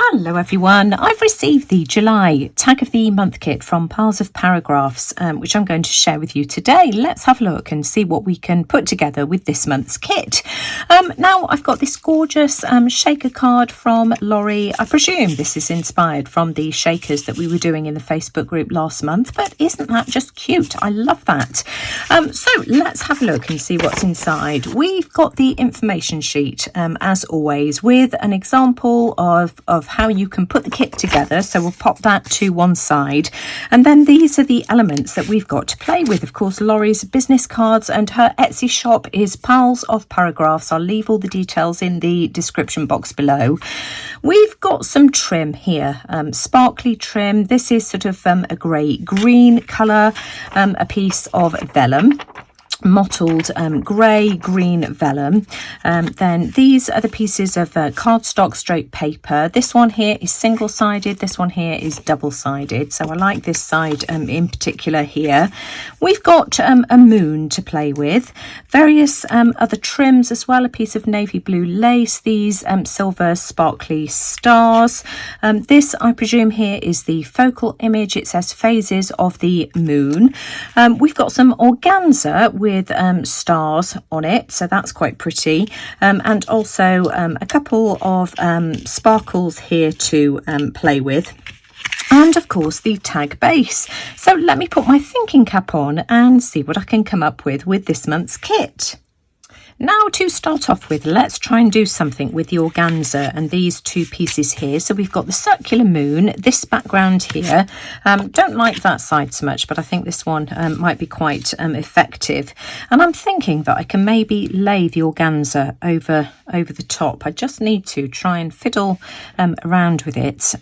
Hello everyone, I've received the July Tag of the Month kit from Piles of Paragraphs, which I'm going to share with you today. Let's have a look and see what we can put together with this month's kit. Now I've got this gorgeous shaker card from Laurie. I presume this is inspired from the shakers that we were doing in the Facebook group last month, but isn't that just cute? I love that. So let's have a look and see what's inside. We've got the information sheet, as always, with an example of how you can put the kit together. So we'll pop that to one side. And then these are the elements that we've got to play with. Of course, Laurie's business cards, and her Etsy shop is Piles of Paragraphs. I'll leave all the details in the description box below. We've got some trim here, sparkly trim. This is sort of a grey-green colour, a piece of vellum. Mottled grey-green vellum. Then these are the pieces of cardstock straight paper. This one here is single-sided, this one here is double-sided, so I like this side in particular here. We've got a moon to play with, various other trims as well, a piece of navy blue lace, these silver sparkly stars. This, I presume, here is the focal image. It says phases of the moon. We've got some organza with stars on it, so that's quite pretty, and also a couple of sparkles here to play with, and of course the tag base. So let me put my thinking cap on and see what I can come up with this month's kit. Now, to start off with, let's try and do something with the organza and these two pieces here. So we've got the circular moon, this background here. Don't like that side so much, but I think this one might be quite effective. And I'm thinking that I can maybe lay the organza over the top. I just need to try and fiddle around with it,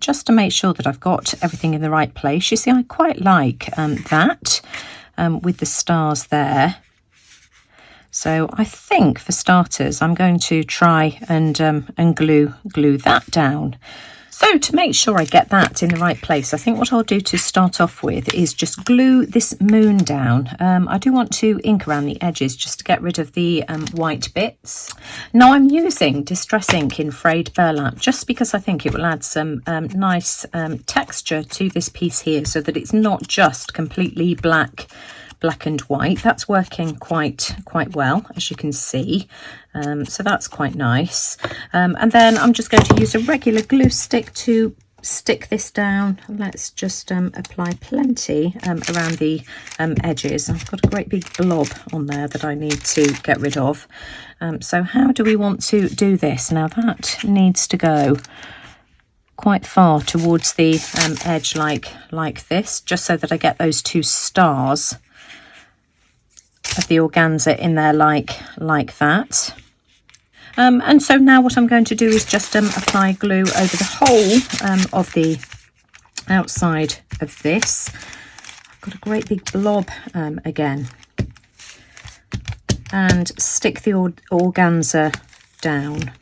just to make sure that I've got everything in the right place. You see, I quite like that with the stars there. So I think, for starters, I'm going to try and glue that down. So to make sure I get that in the right place, I think what I'll do to start off with is just glue this moon down. I do want to ink around the edges just to get rid of the white bits. Now I'm using Distress Ink in frayed burlap just because I think it will add some nice texture to this piece here, so that it's not just completely black and white. That's working quite well, as you can see, so that's quite nice. And then I'm just going to use a regular glue stick to stick this down. Let's just apply plenty around the edges. I've got a great big blob on there that I need to get rid of. So how do we want to do this? Now that needs to go quite far towards the edge like this, just so that I get those two stars of the organza in there like that. And so now what I'm going to do is just apply glue over the whole of the outside of this. I've got a great big blob again, and stick the organza down,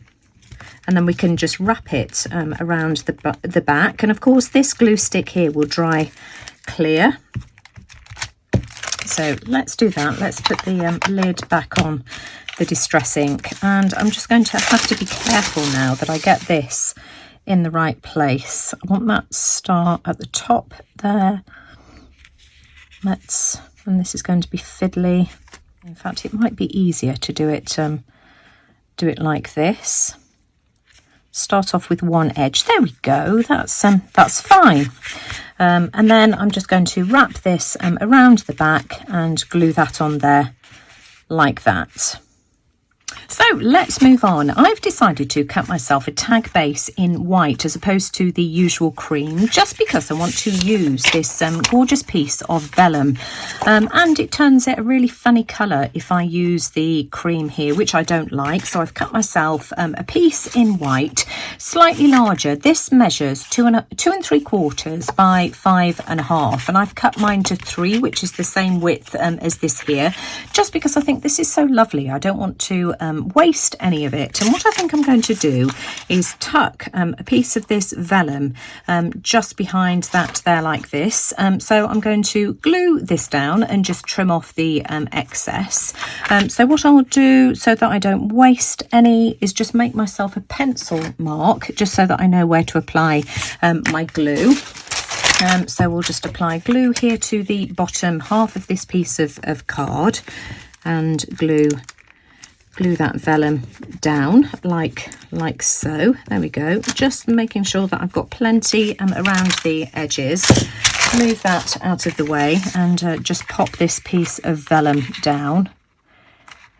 and then we can just wrap it around the back. And of course this glue stick here will dry clear. So let's do that. Let's put the lid back on the Distress Ink, and I'm just going to have to be careful now that I get this in the right place. I want that star at the top there. And this is going to be fiddly. In fact, it might be easier to do it like this. Start off with one edge. There we go. That's fine. And then I'm just going to wrap this around the back and glue that on there like that. So let's move on. I've decided to cut myself a tag base in white as opposed to the usual cream, just because I want to use this gorgeous piece of vellum, and it turns out a really funny colour if I use the cream here, which I don't like. So I've cut myself a piece in white, slightly larger. This measures 2 3/4 by 5.5, and I've cut mine to 3, which is the same width as this here, just because I think this is so lovely. I don't want to waste any of it. And what I think I'm going to do is tuck a piece of this vellum just behind that there like this. So I'm going to glue this down and just trim off the excess. So what I'll do so that I don't waste any is just make myself a pencil mark block just so that I know where to apply my glue. So we'll just apply glue here to the bottom half of this piece of card and glue that vellum down like so. There we go. Just making sure that I've got plenty around the edges. Move that out of the way and just pop this piece of vellum down.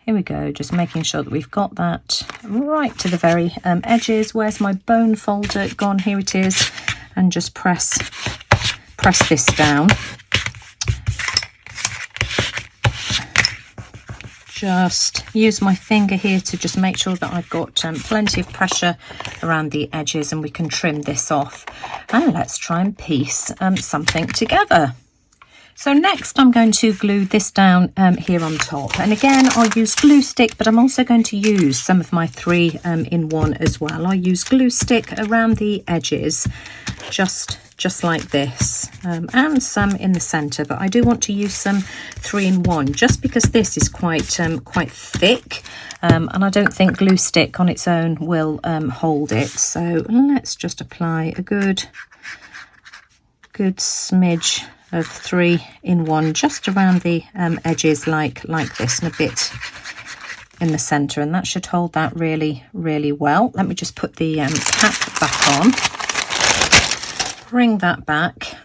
Here we go, just making sure that we've got that right to the very edges. Where's my bone folder gone? Here it is. And just press this down. Just use my finger here to just make sure that I've got plenty of pressure around the edges, and we can trim this off. And let's try and piece something together. So next I'm going to glue this down here on top, and again I'll use glue stick, but I'm also going to use some of my 3-in-1 as well. I use glue stick around the edges just like this, and some in the center, but I do want to use some 3-in-1 just because this is quite thick, and I don't think glue stick on its own will hold it. So let's just apply a good smidge of 3-in-1 just around the edges like this, and a bit in the center, and that should hold that really well. Let me just put the cap back on, bring that back,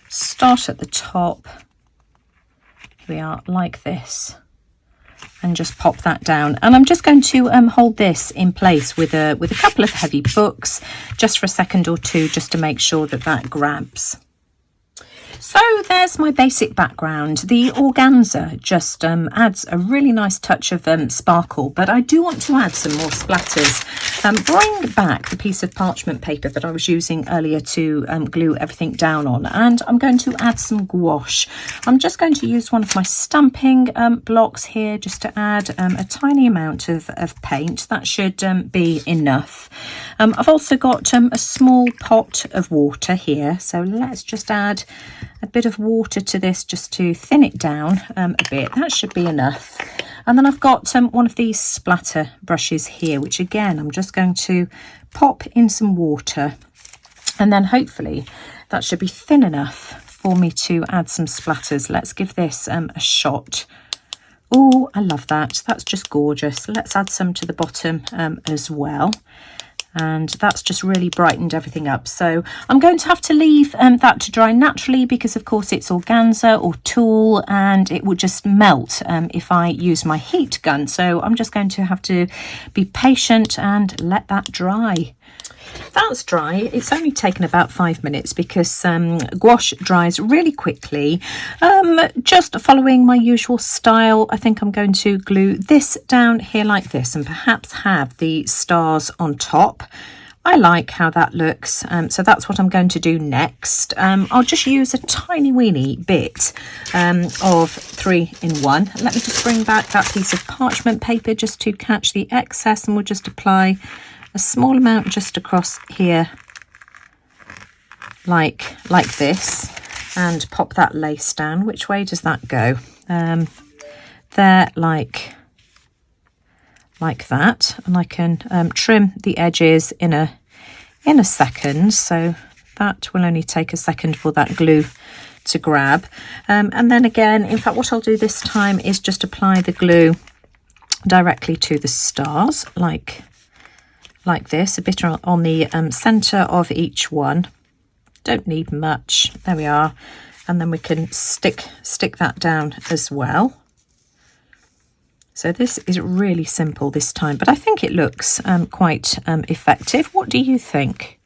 start at the top. Here we are, like this, and just pop that down. And I'm just going to hold this in place with a couple of heavy books just for a second or two, just to make sure that that grabs. So there's my basic background. The organza just adds a really nice touch of sparkle, but I do want to add some more splatters. Bring back the piece of parchment paper that I was using earlier to glue everything down on, and I'm going to add some gouache. I'm just going to use one of my stamping blocks here just to add a tiny amount of paint. That should be enough. I've also got a small pot of water here, so let's just add a bit of water to this just to thin it down a bit. That should be enough. And then I've got one of these splatter brushes here, which again I'm just going to pop in some water, and then hopefully that should be thin enough for me to add some splatters. Let's give this a shot. Oh, I love that. That's just gorgeous. Let's add some to the bottom as well. And that's just really brightened everything up. So I'm going to have to leave that to dry naturally, because of course it's organza or tulle, and it would just melt if I use my heat gun. So I'm just going to have to be patient and let that dry. That's dry. It's only taken about 5 minutes because gouache dries really quickly. Just following my usual style, I think I'm going to glue this down here like this, and perhaps have the stars on top. I like how that looks, so that's what I'm going to do next. I'll just use a tiny weeny bit of 3-in-1. Let me just bring back that piece of parchment paper just to catch the excess, and we'll just apply a small amount just across here like this, and pop that lace down. Which way does that go? There, like that, and I can trim the edges in a second, so that will only take a second for that glue to grab. And then again, in fact, what I'll do this time is just apply the glue directly to the stars like this, a bit on the center of each one. Don't need much. There we are. And then we can stick that down as well. So this is really simple this time, but I think it looks quite effective. What do you think?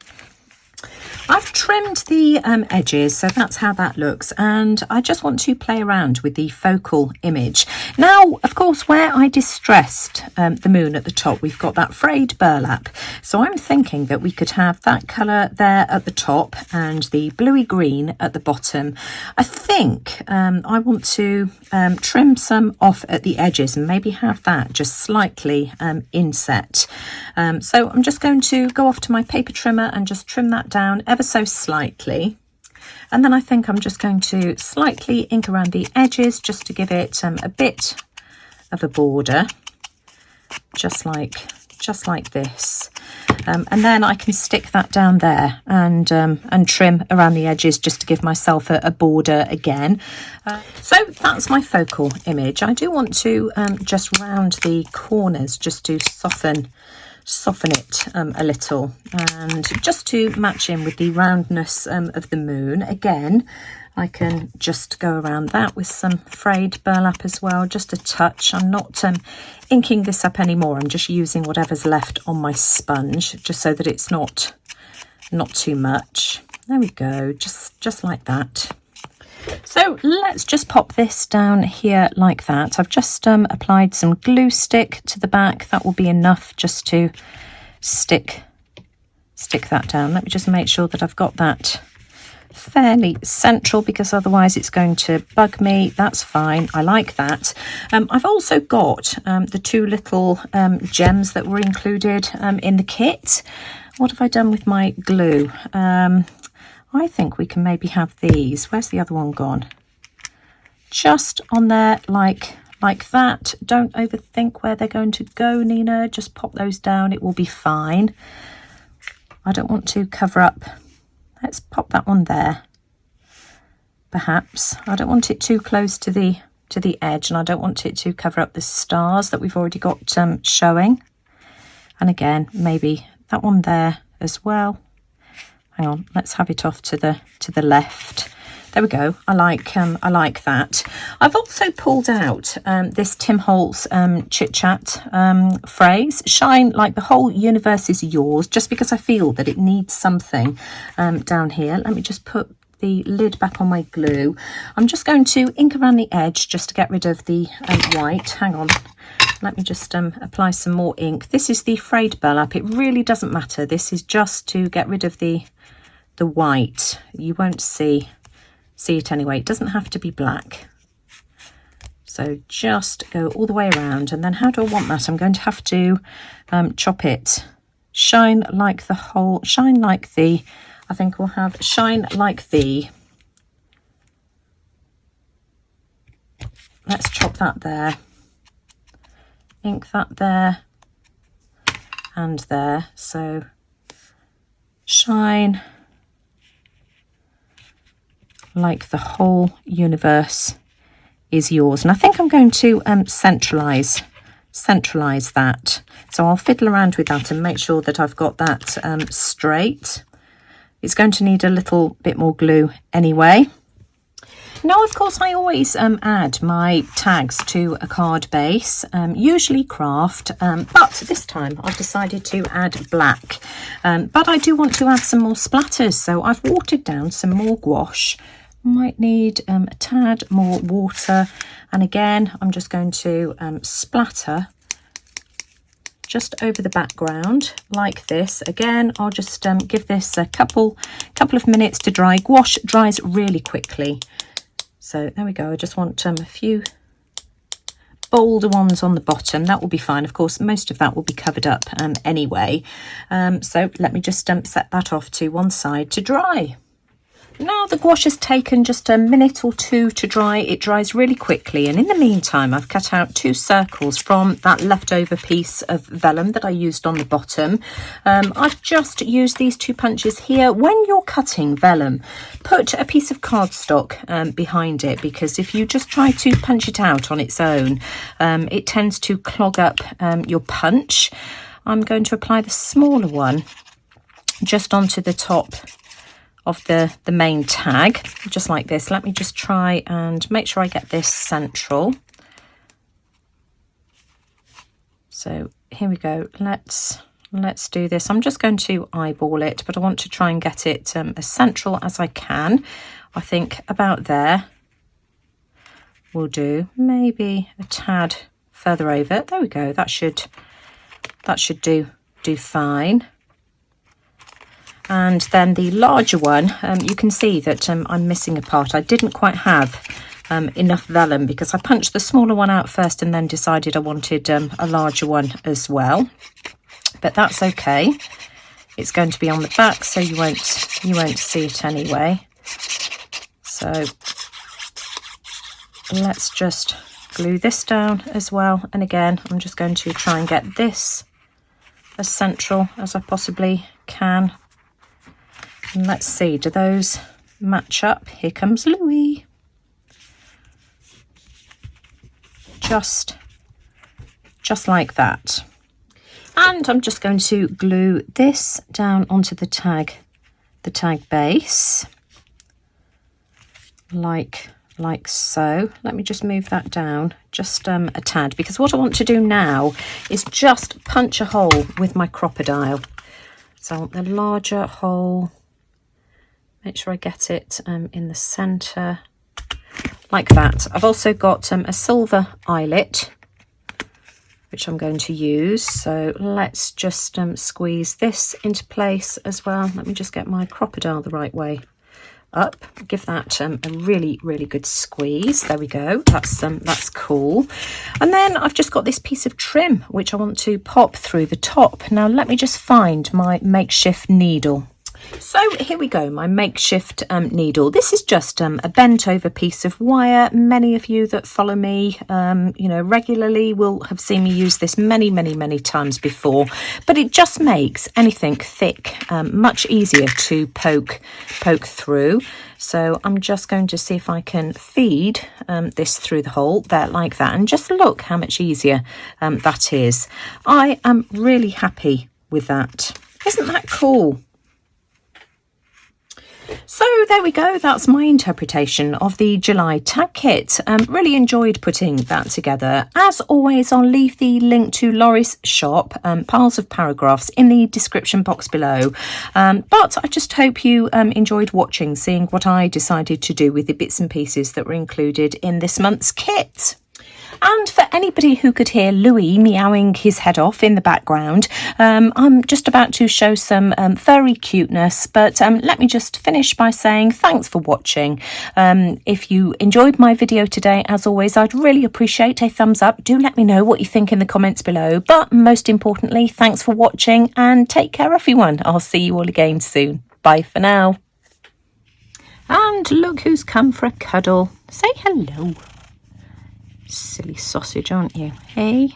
I've trimmed the edges, so that's how that looks, and I just want to play around with the focal image. Now, of course, where I distressed the moon at the top, we've got that frayed burlap, so I'm thinking that we could have that colour there at the top and the bluey green at the bottom. I think I want to trim some off at the edges and maybe have that just slightly inset. So I'm just going to go off to my paper trimmer and just trim that down ever so slightly, and then I think I'm just going to slightly ink around the edges just to give it a bit of a border, just like this. And then I can stick that down there and trim around the edges just to give myself a border again. So that's my focal image. I do want to just round the corners just to soften it a little, and just to match in with the roundness of the moon. Again, I can just go around that with some frayed burlap as well, just a touch. I'm not inking this up anymore. I'm just using whatever's left on my sponge, just so that it's not too much. There we go, just like that. So let's just pop this down here like that. I've just applied some glue stick to the back. That will be enough just to stick that down. Let me just make sure that I've got that fairly central, because otherwise it's going to bug me. That's fine, I like that. I've also got the two little gems that were included in the kit. What have I done with my glue? I think we can maybe have these. Where's the other one gone? Just on there like that. Don't overthink where they're going to go, Nina. Just pop those down, it will be fine. I don't want to cover up. Let's pop that one there, perhaps. I don't want it too close to the edge, and I don't want it to cover up the stars that we've already got showing. And again, maybe that one there as well. Hang on, let's have it off to the left. There we go. I like that. I've also pulled out this Tim Holtz chit chat phrase, shine like the whole universe is yours, just because I feel that it needs something down here. Let me just put the lid back on my glue. I'm just going to ink around the edge just to get rid of the white. Hang on. Let me just apply some more ink. This is the frayed burlap. It really doesn't matter. This is just to get rid of the white. You won't see it anyway. It doesn't have to be black. So just go all the way around, and then how do I want that? I'm going to have to chop it. Shine like the whole, shine like the, I think we'll have shine like the. Let's chop that there. Ink that there and there. So shine like the whole universe is yours. And I think I'm going to centralize that. So I'll fiddle around with that and make sure that I've got that straight. It's going to need a little bit more glue anyway. Now, of course, I always add my tags to a card base, usually craft, but this time I've decided to add black. But I do want to add some more splatters, so I've watered down some more gouache. Might need a tad more water, and again I'm just going to splatter just over the background like this. Again, I'll just give this a couple of minutes to dry. Gouache dries really quickly, so there we go. I just want a few bolder ones on the bottom. That will be fine. Of course, most of that will be covered up anyway. So let me just set that off to one side to dry. Now the gouache has taken just a minute or two to dry. It dries really quickly, and in the meantime I've cut out 2 circles from that leftover piece of vellum that I used on the bottom. I've just used these 2 punches here. When you're cutting vellum, put a piece of cardstock behind it, because if you just try to punch it out on its own, it tends to clog up your punch. I'm going to apply the smaller one just onto the top of the main tag, just like this. Let me just try and make sure I get this central. So here we go. Let's do this. I'm just going to eyeball it, but I want to try and get it as central as I can. I think about there will do. Maybe a tad further over. There we go. That should do fine. And then the larger one, you can see that I'm missing a part. I didn't quite have enough vellum, because I punched the smaller one out first and then decided I wanted a larger one as well. But that's okay. It's going to be on the back, so you won't see it anyway. So let's just glue this down as well. And again, I'm just going to try and get this as central as I possibly can. And let's see, do those match up? Here comes Louis. Just like that. And I'm just going to glue this down onto the tag base, like so. Let me just move that down just a tad, because what I want to do now is just punch a hole with my crocodile. So I want the larger hole, make sure I get it in the centre, like that. I've also got a silver eyelet, which I'm going to use. So let's just squeeze this into place as well. Let me just get my crocodile the right way up. Give that a really good squeeze. There we go. That's cool. And then I've just got this piece of trim which I want to pop through the top. Now let me just find my makeshift needle. So here we go, my makeshift needle. This is just a bent over piece of wire. Many of you that follow me regularly will have seen me use this many times before, but it just makes anything thick much easier to poke through. So I'm just going to see if I can feed this through the hole there, like that, and just look how much easier that is. I am really happy with that. Isn't that cool? So there we go, that's my interpretation of the July tag kit. Really enjoyed putting that together. As always, I'll leave the link to Laurie's shop, Piles of Paragraphs, in the description box below. But I just hope you enjoyed watching, seeing what I decided to do with the bits and pieces that were included in this month's kit. And for anybody who could hear Louis meowing his head off in the background, I'm just about to show some furry cuteness, but let me just finish by saying thanks for watching. If you enjoyed my video today, as always, I'd really appreciate a thumbs up. Do let me know what you think in the comments below, but most importantly, thanks for watching and take care everyone. I'll see you all again soon. Bye for now. And look who's come for a cuddle. Say hello. Silly sausage, aren't you? Hey?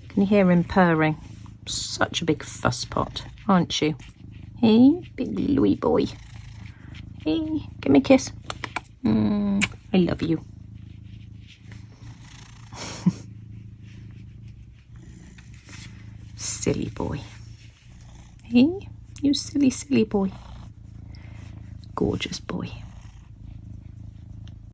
Can you hear him purring? Such a big fusspot, aren't you? Hey, big Louis boy. Hey, give me a kiss. I love you. Silly boy. Hey, you silly boy. Gorgeous boy.